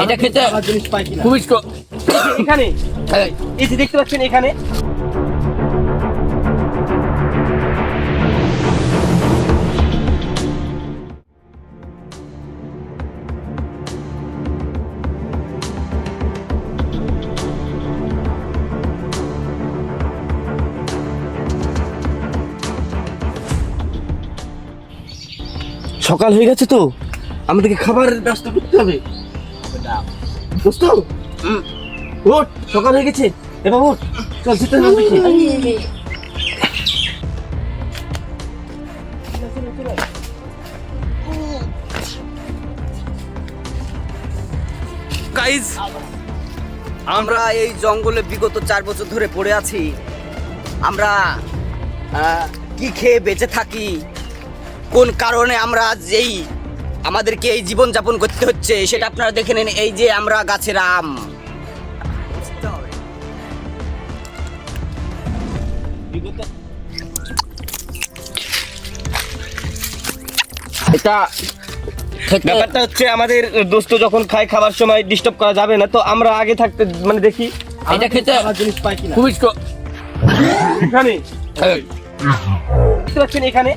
এটা খেতে জিনিস পাই কিনা খুবই এখানে এই, এই যে দেখতে পাচ্ছেন এখানে সকাল হয়ে গেছে তো আমাদেরকে খাবারের ব্যবস্থা করতে হবে দোস্ত ওঠ সকাল হয়ে গেছে এবার ওঠ চল যেতে হবে গাইজ, আমরা এই জঙ্গলে বিগত 4 বছর ধরে পড়ে আছি। আমরা কি খেয়ে বেঁচে থাকি, কোন কারণে আমরা যেই আমাদেরকে এই জীবন যাপন করতে হচ্ছে সেটা আপনারা দেখে নেন। এই যে আমরা গাছের আম, এটা খেতে ব্যাপারটা হচ্ছে আমাদের দোস্ত যখন খায় খাবার সময় ডিস্টার্ব করা যাবে না, তো আমরা আগে থাকতে মানে দেখি এটা খেতে জিনিস পাই কিনা খুবই এখানে এই, দেখতে পাচ্ছেন এখানে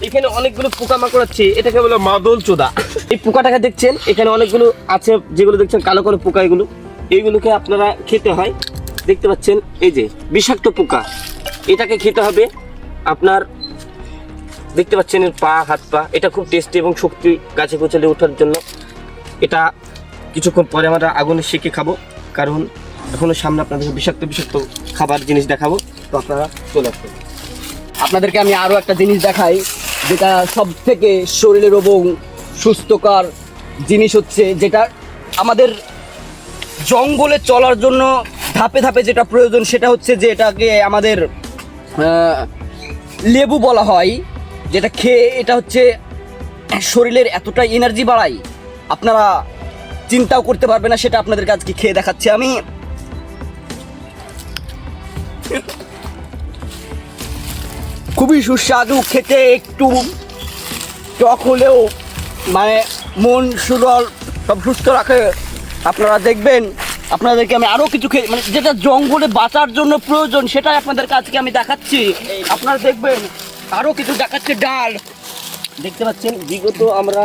এখানে অনেকগুলো পোকামাকড় আছে, এটাকে বলে মাদল চোদা। এই পোকাটাকে দেখছেন এখানে অনেকগুলো আছে, যেগুলো দেখছেন কালো কালো পোকা, এইগুলোকে আপনারা খেতে হয়। দেখতে পাচ্ছেন এই যে বিষাক্ত পোকা, এটাকে খেতে হবে আপনার। দেখতে পাচ্ছেন এর পা, হাত পা, এটা খুব টেস্টি এবং শক্তি গাছে গোছালে ওঠার জন্য। এটা কিছুক্ষণ পরে আমরা আগুনে সেঁকে খাবো, কারণ এখনো সামনে আপনাদের বিষাক্ত বিষাক্ত খাবার জিনিস দেখাবো, তো আপনারা চলে আসবেন। আপনাদেরকে আমি আরো একটা জিনিস দেখাই, যেটা সব থেকে শরীরের এবং সুস্থকর জিনিস হচ্ছে, যেটা আমাদের জঙ্গলে চলার জন্য ধাপে ধাপে যেটা প্রয়োজন, সেটা হচ্ছে যে এটাকে আমাদের লেবু বলা হয়। যেটা খেয়ে এটা হচ্ছে শরীরের এতটা এনার্জি বাড়ায়, আপনারা চিন্তাও করতে পারবে না। সেটা আপনাদেরকে আজকে খেয়ে দেখাচ্ছি আমি। খুবই সুস্বাদু খেতে, একটু টক হলেও মানে মন সুরল সব সুস্থ রাখে। আপনারা দেখবেন, আপনাদেরকে আমি আরো কিছু খেয়ে মানে যেটা জঙ্গলে বাঁচার জন্য প্রয়োজন সেটাই আপনাদেরকে আজকে আমি দেখাচ্ছি। আপনারা দেখবেন আরো কিছু দেখাচ্ছে, ডাল। দেখতে পাচ্ছেন বিগত আমরা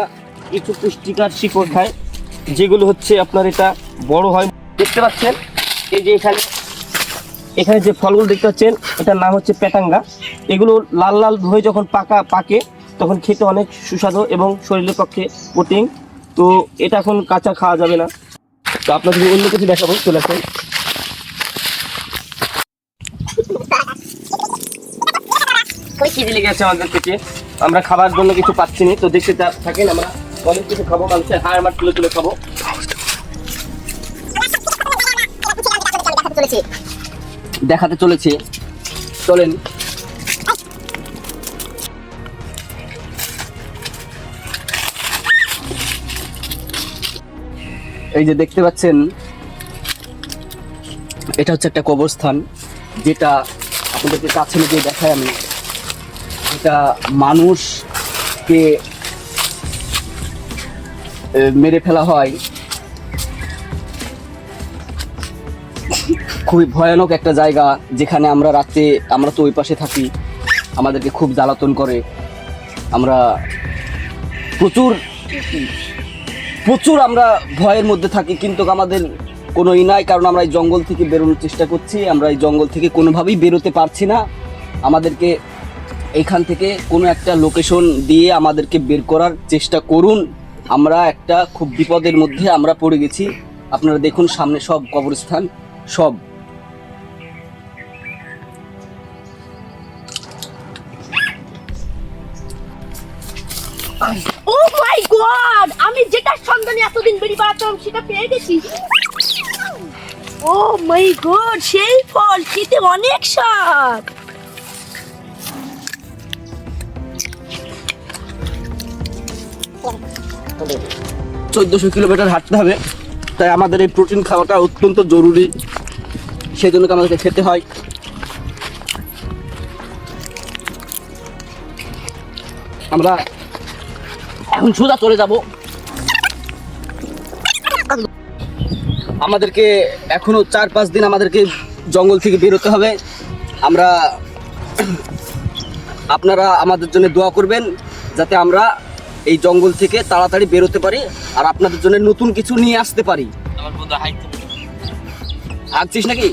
কিছু পুষ্টিকর শিকড় খাই, যেগুলো হচ্ছে আপনার এটা বড় হয়। দেখতে পাচ্ছেন এই যে এখানে যে ফলগুলো দেখতে পাচ্ছেন, এটার নাম হচ্ছে পেটাঙ্গা। এগুলো লাল লাল হয়ে যখন পাকে তখন খেতে অনেক সুস্বাদু এবং শরীরের পক্ষে প্রোটিন। তো এটা এখন কাঁচা খাওয়া যাবে না, তো আপনাদের অন্য কিছু দেখাবো, চলে আসুন। খিদে লেগে গেছে আমাদের পেটে, আমরা খাবার জন্য কিছু পাচ্ছি না, তো দেখতে থাকেন। আমরা অনেক কিছু খাবো, মানুষের হাড় মাঠ তুলে তুলে খাবো। দেখাতে চলেছে, চলেন। এই যে দেখতে পাচ্ছেন, এটা হচ্ছে একটা কবরস্থান, যেটা আপনাদেরকে কাছে নিয়ে দেখাই আমি। এটা মানুষকে মেরে ফেলা হয়, খুবই ভয়ানক একটা জায়গা, যেখানে আমরা রাতে, আমরা তো ওই পাশে থাকি, আমাদেরকে খুব জ্বালাতন করে। আমরা প্রচুর আমরা ভয়ের মধ্যে থাকি, কিন্তু আমাদের কোনো নাই, কারণ আমরা এই জঙ্গল থেকে বেরোনোর চেষ্টা করছি। আমরা এই জঙ্গল থেকে কোনোভাবেই বেরোতে পারছি না। আমাদেরকে এইখান থেকে কোনো একটা লোকেশন দিয়ে আমাদেরকে বের করার চেষ্টা করুন। আমরা একটা খুব বিপদের মধ্যে আমরা পড়ে গেছি। আপনারা দেখুন সামনে সব কবরস্থান, সব। ও মাই গড, আমি যেটা সন্ধানে এতদিন বেরি বাড়াতাম সেটা পেয়ে গেছি। ও মাই গড, সেই ফল খেতে অনেক স্বাদ। 1400 কিলোমিটার হাঁটতে হবে, তাই আমাদের এই প্রোটিন খাওয়াটা অত্যন্ত জরুরি, সেই জন্য আমাদেরকে খেতে হয়। আমরা এখন সোজা চলে যাব আমাদেরকে এখনো 4-5 দিন আমাদেরকে জঙ্গল থেকে বেরোতে হবে। আমরা আপনারা আমাদের জন্য দোয়া করবেন যাতে আমরা এই জঙ্গল থেকে তাড়াতাড়ি বেরোতে পারি আর আপনাদের জন্য নতুন কিছু নিয়ে আসতে পারি। আমার বন্ধু হাই আসছিস নাকি?